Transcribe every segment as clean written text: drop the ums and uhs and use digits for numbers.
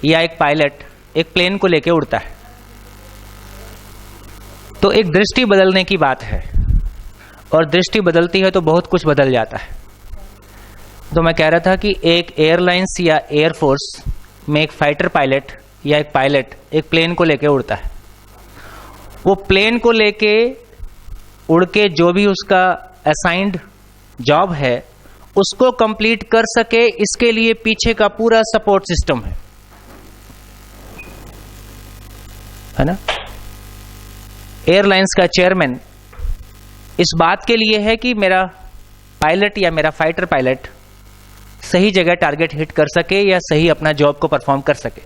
या एक पायलट एक प्लेन को लेकर उड़ता है, तो एक दृष्टि बदलने की बात है, और दृष्टि बदलती है तो बहुत कुछ बदल जाता है। तो मैं कह रहा था कि एक एयरलाइंस या एयरफोर्स में एक फाइटर पायलट या एक पायलट एक प्लेन को लेकर उड़ता है। वो प्लेन को लेके उड़ के जो भी उसका असाइंड जॉब है उसको कंप्लीट कर सके, इसके लिए पीछे का पूरा सपोर्ट सिस्टम है ना। एयरलाइंस का चेयरमैन इस बात के लिए है कि मेरा पायलट या मेरा फाइटर पायलट सही जगह टारगेट हिट कर सके या सही अपना जॉब को परफॉर्म कर सके।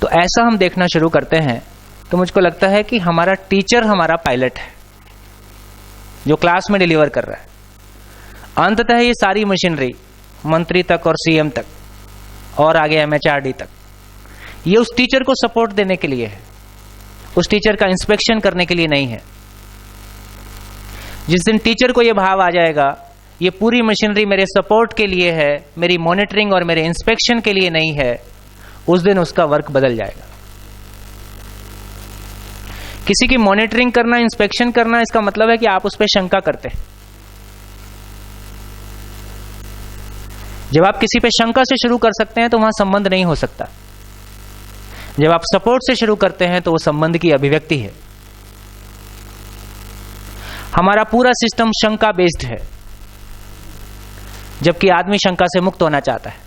तो ऐसा हम देखना शुरू करते हैं तो मुझको लगता है कि हमारा टीचर हमारा पायलट है जो क्लास में डिलीवर कर रहा है। अंततः ये सारी मशीनरी मंत्री तक और सीएम तक और आगे एमएचआरडी तक, ये उस टीचर को सपोर्ट देने के लिए है, उस टीचर का इंस्पेक्शन करने के लिए नहीं है। जिस दिन टीचर को यह भाव आ जाएगा ये पूरी मशीनरी मेरे सपोर्ट के लिए है, मेरी मॉनिटरिंग और मेरे इंस्पेक्शन के लिए नहीं है, उस दिन उसका वर्क बदल जाएगा। किसी की मॉनिटरिंग करना, इंस्पेक्शन करना, इसका मतलब है कि आप उस पर शंका करते हैं। जब आप किसी पे शंका से शुरू कर सकते हैं तो वहां संबंध नहीं हो सकता। जब आप सपोर्ट से शुरू करते हैं तो वो संबंध की अभिव्यक्ति है। हमारा पूरा सिस्टम शंका बेस्ड है, जबकि आदमी शंका से मुक्त होना चाहता है।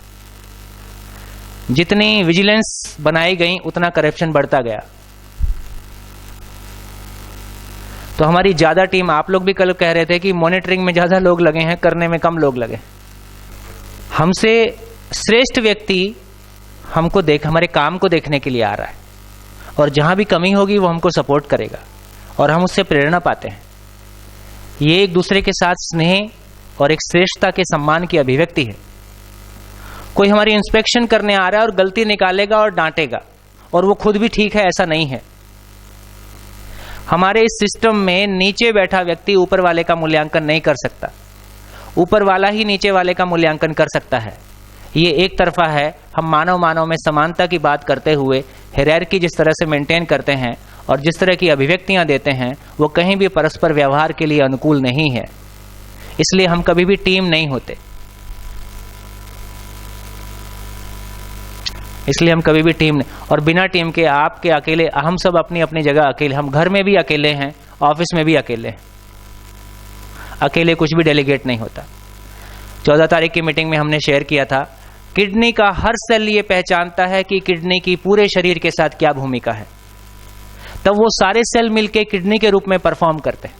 जितनी विजिलेंस बनाई गई उतना करप्शन बढ़ता गया। तो हमारी ज्यादा टीम, आप लोग भी कल कह रहे थे कि मॉनिटरिंग में ज्यादा लोग लगे हैं, करने में कम लोग लगे। हमसे श्रेष्ठ व्यक्ति हमको हमारे काम को देखने के लिए आ रहा है, और जहां भी कमी होगी वो हमको सपोर्ट करेगा और हम उससे प्रेरणा पाते हैं। ये एक दूसरे के साथ स्नेह और एक श्रेष्ठता के सम्मान की अभिव्यक्ति है। कोई हमारी इंस्पेक्शन करने आ रहा है और गलती निकालेगा और डांटेगा और वो खुद भी ठीक है, ऐसा नहीं है। हमारे इस सिस्टम में नीचे बैठा व्यक्ति ऊपर वाले का मूल्यांकन नहीं कर सकता, ऊपर वाला ही नीचे वाले का मूल्यांकन कर सकता है। ये एक तरफा है। हम मानव में समानता की बात करते हुए हायरार्की जिस तरह से मेंटेन करते हैं और जिस तरह की अभिव्यक्तियां देते हैं वो कहीं भी परस्पर व्यवहार के लिए अनुकूल नहीं है। इसलिए हम कभी भी टीम नहीं होते, इसलिए हम कभी भी टीम नहीं। और बिना टीम के आपके अकेले, हम सब अपनी अपनी जगह अकेले, हम घर में भी अकेले हैं, ऑफिस में भी अकेले हैं। अकेले कुछ भी डेलीगेट नहीं होता। 14 तारीख की मीटिंग में हमने शेयर किया था, किडनी का हर सेल ये पहचानता है कि किडनी की पूरे शरीर के साथ क्या भूमिका है, तब वो सारे सेल मिलके किडनी के रूप में परफॉर्म करते हैं।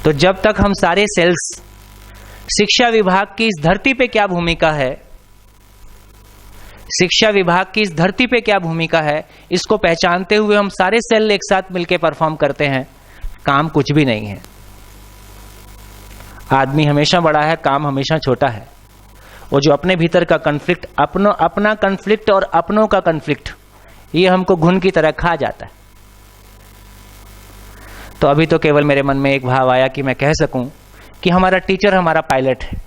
तो जब तक हम सारे सेल्स, शिक्षा विभाग की इस धरती पे क्या भूमिका है, शिक्षा विभाग की इस धरती पे क्या भूमिका है, इसको पहचानते हुए हम सारे सेल एक साथ मिलकर परफॉर्म करते हैं, काम कुछ भी नहीं है। आदमी हमेशा बड़ा है, काम हमेशा छोटा है। वो जो अपने भीतर का कन्फ्लिक्ट, अपना कन्फ्लिक्ट और अपनों का कन्फ्लिक्ट, ये हमको घुन की तरह खा जाता है। तो अभी तो केवल मेरे मन में एक भाव आया कि मैं कह सकूं कि हमारा टीचर हमारा पायलट है।